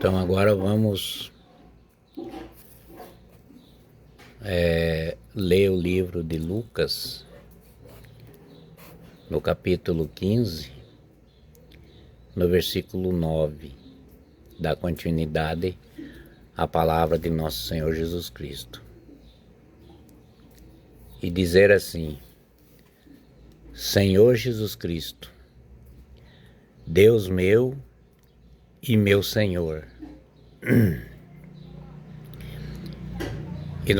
Então agora vamos ler o livro de Lucas, no capítulo 15, no versículo 9, dá continuidade à palavra de nosso Senhor Jesus Cristo. E dizer assim: Senhor Jesus Cristo, Deus meu e meu Senhor. E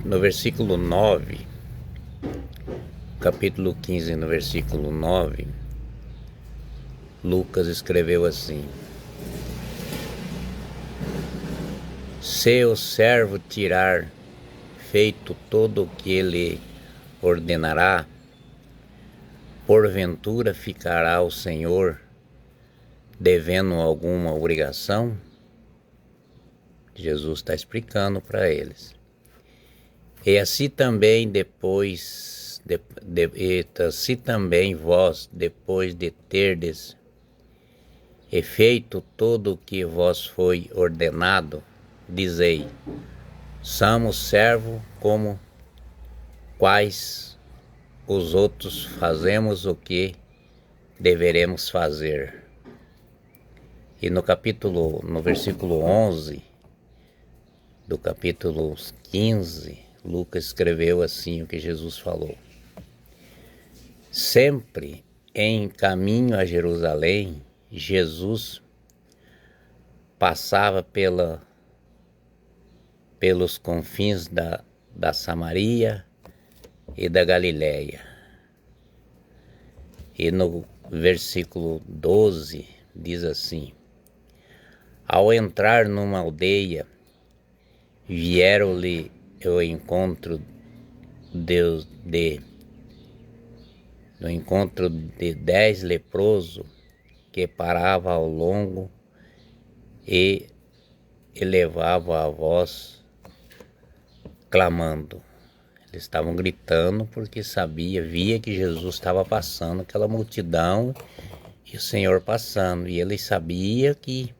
no versículo 9, capítulo 15, no versículo 9, Lucas escreveu assim: Se o servo tirar feito todo o que ele ordenará, porventura ficará o Senhor devendo alguma obrigação? Jesus está explicando para eles. E assim também vós, depois de terdes feito todo o que vos foi ordenado, dizei: somos servos como quais os outros, fazemos o que deveremos fazer. E no versículo 11 do capítulo 15, Lucas escreveu assim o que Jesus falou: Sempre em caminho a Jerusalém, Jesus passava pelos confins da Samaria e da Galileia. E no versículo 12 diz assim: Ao entrar numa aldeia, vieram-lhe ao encontro de 10 leprosos que paravam ao longo e elevavam a voz, clamando. Eles estavam gritando porque via que Jesus estava passando, aquela multidão e o Senhor passando. E eles sabiam que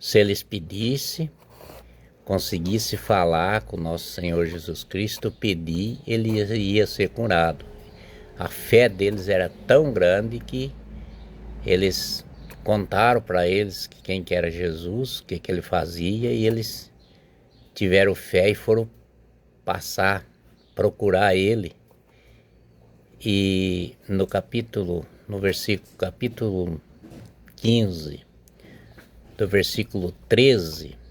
se eles conseguisse falar com nosso Senhor Jesus Cristo, pedir, ele ia ser curado. A fé deles era tão grande que eles contaram para eles quem que era Jesus, o que ele fazia, e eles tiveram fé e foram procurar ele. E no capítulo 15, do versículo 13,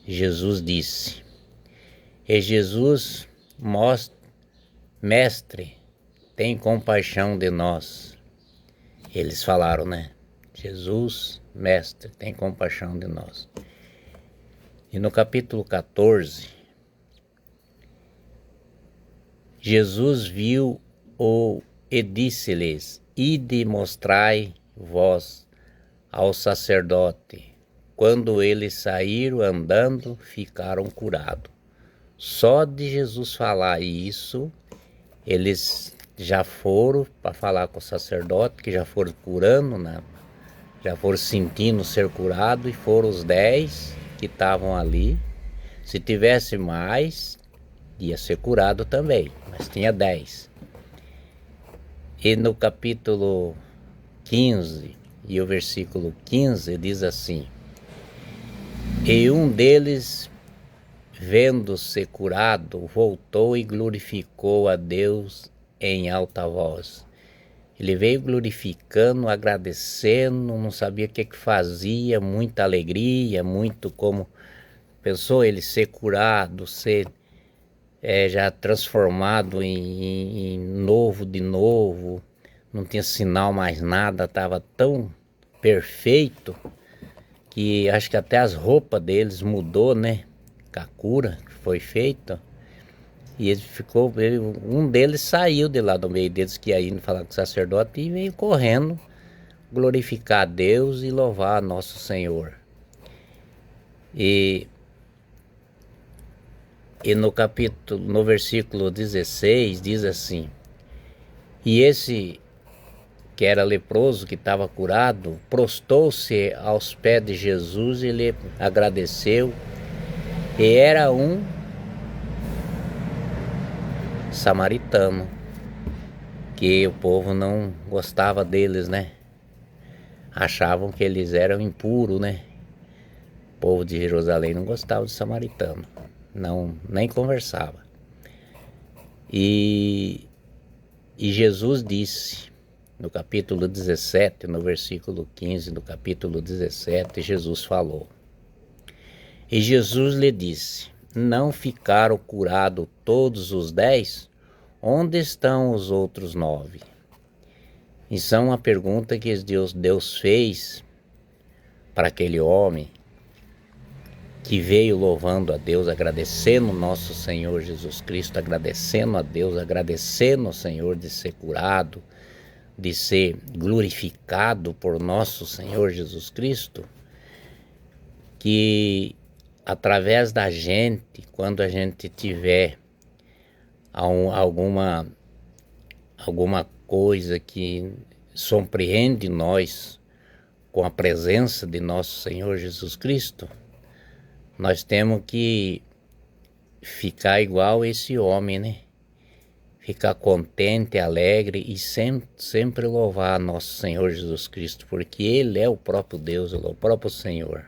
Jesus disse: E Jesus, mestre, tem compaixão de nós. Eles falaram, né? Jesus, mestre, tem compaixão de nós. E no capítulo 14, Jesus viu-o e disse-lhes: Ide mostrai vós ao sacerdote. Quando eles saíram andando, ficaram curados. Só de Jesus falar isso, eles já foram para falar com o sacerdote, que já foram curando, né? Já foram sentindo ser curado, e foram os 10 que estavam ali. Se tivesse mais, ia ser curado também, mas tinha 10. E no capítulo 15 e o versículo 15 diz assim: E um deles, vendo-se curado, voltou e glorificou a Deus em alta voz. Ele veio glorificando, agradecendo, não sabia o que fazia, muita alegria, muito como pensou ele ser curado, ser já transformado em novo de novo, não tinha sinal mais nada, estava tão perfeito que acho que até as roupas deles mudou, né? Com a cura que foi feita. E um deles saiu de lá do meio deles, que ia indo falar com o sacerdote, e veio correndo glorificar a Deus e louvar a nosso Senhor. E no versículo 16 diz assim: E esse que era leproso, que estava curado, prostou-se aos pés de Jesus e lhe agradeceu. E era um samaritano, que o povo não gostava deles, né? Achavam que eles eram impuros, né? O povo de Jerusalém não gostava de samaritano, não, nem conversava. E Jesus disse, no capítulo 17, no versículo 15 do capítulo 17, Jesus falou. E Jesus lhe disse: não ficaram curados todos os 10? Onde estão os outros 9? Isso é uma pergunta que Deus fez para aquele homem que veio louvando a Deus, agradecendo nosso Senhor Jesus Cristo, agradecendo a Deus, agradecendo ao Senhor de ser curado, de ser glorificado por nosso Senhor Jesus Cristo, que através da gente, quando a gente tiver alguma coisa que surpreende nós com a presença de nosso Senhor Jesus Cristo, nós temos que ficar igual esse homem, né? Ficar contente, alegre e sempre louvar nosso Senhor Jesus Cristo, porque Ele é o próprio Deus, Ele é o próprio Senhor.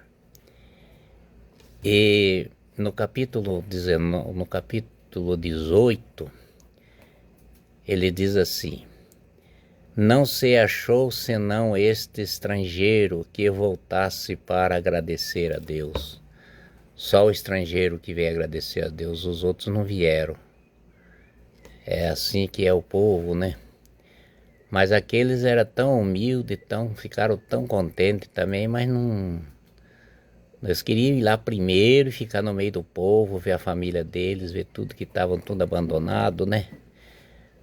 E no capítulo 18, ele diz assim: não se achou senão este estrangeiro que voltasse para agradecer a Deus. Só o estrangeiro que veio agradecer a Deus, os outros não vieram. É assim que é o povo, né? Mas aqueles eram tão humildes, ficaram tão contentes também, mas não... Eles queriam ir lá primeiro, ficar no meio do povo, ver a família deles, ver tudo que estavam tudo abandonado, né?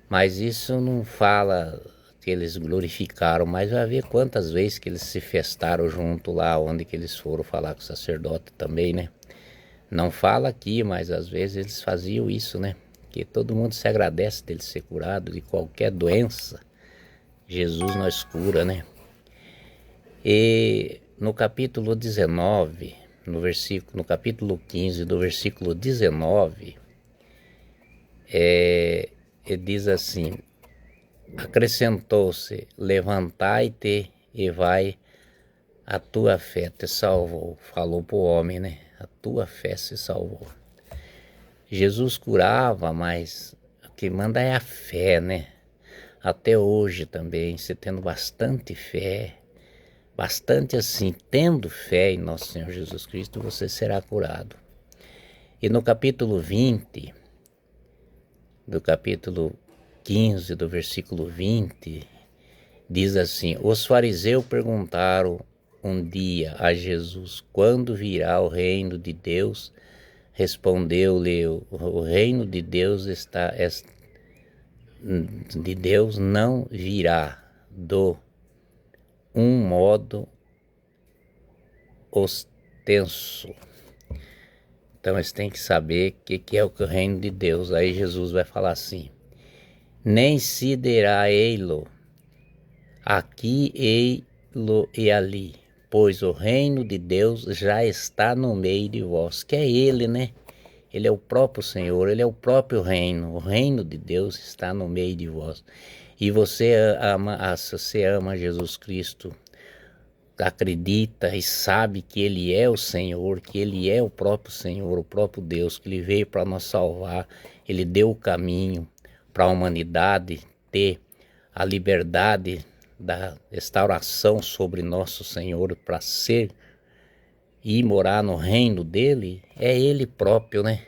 Mas isso não fala que eles glorificaram, mas vai ver quantas vezes que eles se festaram junto lá, onde que eles foram falar com o sacerdote também, né? Não fala aqui, mas às vezes eles faziam isso, né? Que todo mundo se agradece dele ser curado de qualquer doença. Jesus nós cura, né? E no capítulo 19, no capítulo 15, do versículo 19, ele diz assim: acrescentou-se, levantai-te e vai, a tua fé te salvou. Falou para o homem, né? A tua fé se salvou. Jesus curava, mas o que manda é a fé, né? Até hoje também, você tendo bastante fé, bastante assim, tendo fé em nosso Senhor Jesus Cristo, você será curado. E no capítulo 20, do capítulo 15, do versículo 20, diz assim: os fariseus perguntaram um dia a Jesus: quando virá o reino de Deus? Respondeu-lhe: o reino de Deus não virá do um modo ostenso. Então eles têm que saber o que é o reino de Deus. Aí Jesus vai falar assim: nem se dirá ei-lo aqui, ei-lo e ali, pois o reino de Deus já está no meio de vós. Que é Ele, né? Ele é o próprio Senhor, Ele é o próprio reino. O reino de Deus está no meio de vós. E você ama Jesus Cristo, acredita e sabe que Ele é o Senhor, que Ele é o próprio Senhor, o próprio Deus, que Ele veio para nos salvar. Ele deu o caminho para a humanidade ter a liberdade da restauração sobre nosso Senhor, para ser e morar no reino dele. É Ele próprio, né?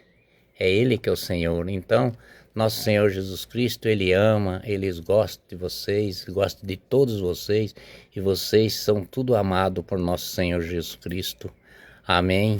É Ele que é o Senhor. Então, nosso Senhor Jesus Cristo, Ele ama, Ele gosta de vocês, gosta de todos vocês, e vocês são tudo amado por nosso Senhor Jesus Cristo. Amém.